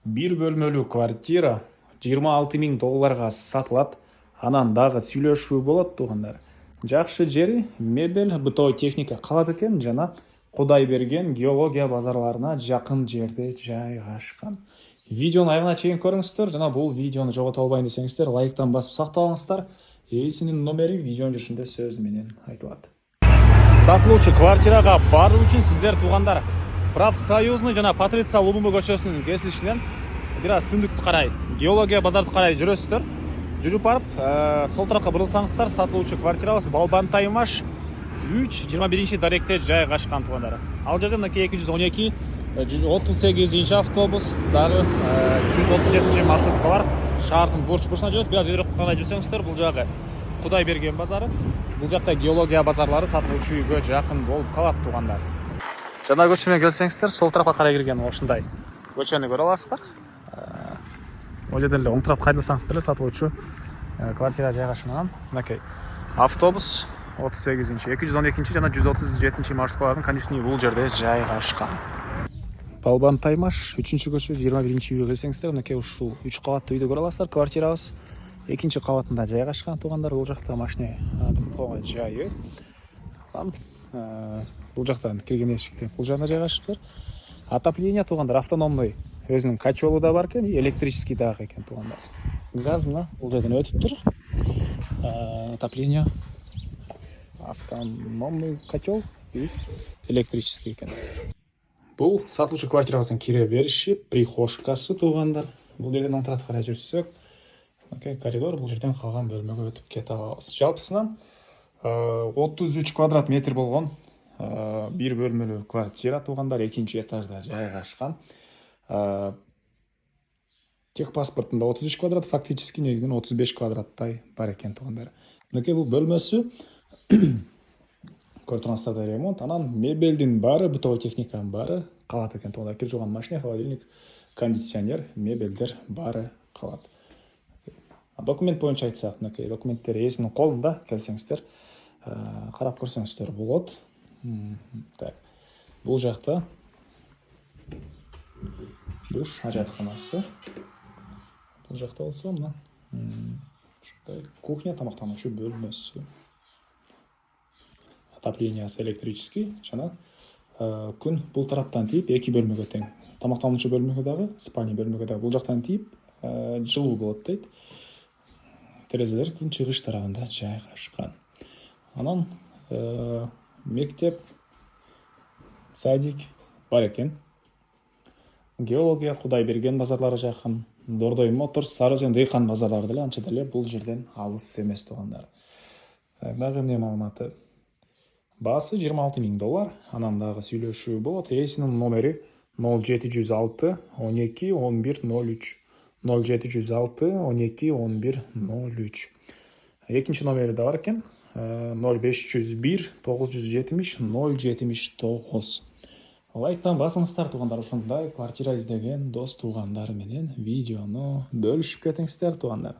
Bir bөлмөлүү квартира 26 000 долларга сатылат. Анан дагы сүйлөшүү болот туугандар. Жакшы жери мебель, бытовой техника калат экен жана Кудай берген геология базарларына жакын жерде жайгашкан. Видеону аягына чейин көрүңүздөр жана бул видеону жогото албайын десеңиздер лайктан басып сактап алыңыздар. Ээсинин номери видеонун жүрүшүндө сөз менен айтылат. Сатылуучу квартирага баруу үчүн сиздер туугандар Профсоюзный жана Патриция Лумумбу көчөсүнүн кесилишинен бир аз түндүктү карай, геология базарды карай жүрөсүздөр. Жүрүп барып, сол тарапка бурулсаңыздар, сатылуучу квартирабыз Балбан Таймаш 3 21 даректе жайгашкан туугандар. Ал жерде мынакей 212 38 автобус, дагы 137 маршрутка бар. Шаардын бурч-бурчуна жүрөт. Бир аз өйрөк карай жүрсөңүздөр, бул жагы Кудай берген базары. Бул жакта геология базарлары сатылуучу үйгө жакын болуп калат туугандар. Жана көчөмө келсеңиздер, сол тарапка карай кирген ушундай көчөнү көрө аласыздар. Ол жерден эле оң тарапка кайдырсаңыздар эле сатылуучу квартира жайгашкан. Мынакей автобус 38 212 жана 137 маршруттардын конечный бул жерде жайгашкан. Балбан Таймаш 3-көчө 21 үйгө келсеңиздер, мынакей ушул 3 кабаттуу үйдү көрө аласыздар. Квартирабыз 2 кабатында жайгашкан туугандар. Бул жакта машина кое жайы. Бул жактан кирген эшикке бул жагына жайгашыптыр. Отопление туугандар автономный өзүнүн котелу да бар экен, электрический дагы экен туугандар. Газ мына бул жерден өтүп тур. Отопление автономный котел и электрический экен. Бул сатылуучу квартирабыздын кире бериши, прихожкасы туугандар. Бул жерден оң тарапка карай жүрсөк, мынакей коридор, бул жерден калган бөлмөгө өтүп кете алабыз. Жалпысынан 33 квадрат метр болгон bir bölмөлүү квартира туугандар, 2-этажда жайгашкан. Техпаспортунда 33 квадрат, фактически негизинен 35 квадраттай бар экен туугандар. Мынакей бул бөлмөсү көрүп тургансыздар ремонт, анан мебелдин баары, бытовой техниканын баары калат экен туугандар. Кир жууган машина, холодильник, кондиционер, мебелдер баары калат. Документ боюнча айтсак, мынакей документтер ээсинин колунда, келсеңиздер карап көрсөңүздөр болот. Так. Бул жакта душ ажатканасы. Бул жакта болсо мына ушундай кухня, тамактануучу бөлмөсү. Отоплениеси электрический жана күн бул тараптан тийип 2 бөлмөгө тең. Тамактануучу бөлмөгө дагы, спальня бөлмөгө дагы бул жактан тийип жылуу болот дейт. Терезелер күн чыгыш тарабында жайгашкан. Анан мектеп, садик бар экен. Геология Кудай берген базарлары жакын. Дордой Моторс, Сары Өзөн, Дыйкан базарлары деле анча деле бул жерден алыс эмес туугандар. Дагы эмне маалыматы? Баасы 26 000 доллар. Анан дагы сүйлөшүү болот. Ээсинин номери 0706 12 11 03. 0706 12 11 03. Экинчи номери да бар экен. 0501 970 079. Лайктан басыңыздар туугандар, ушундай квартира издеген дос туугандар менен видеону бөлүшүп кетиңиздер туугандар.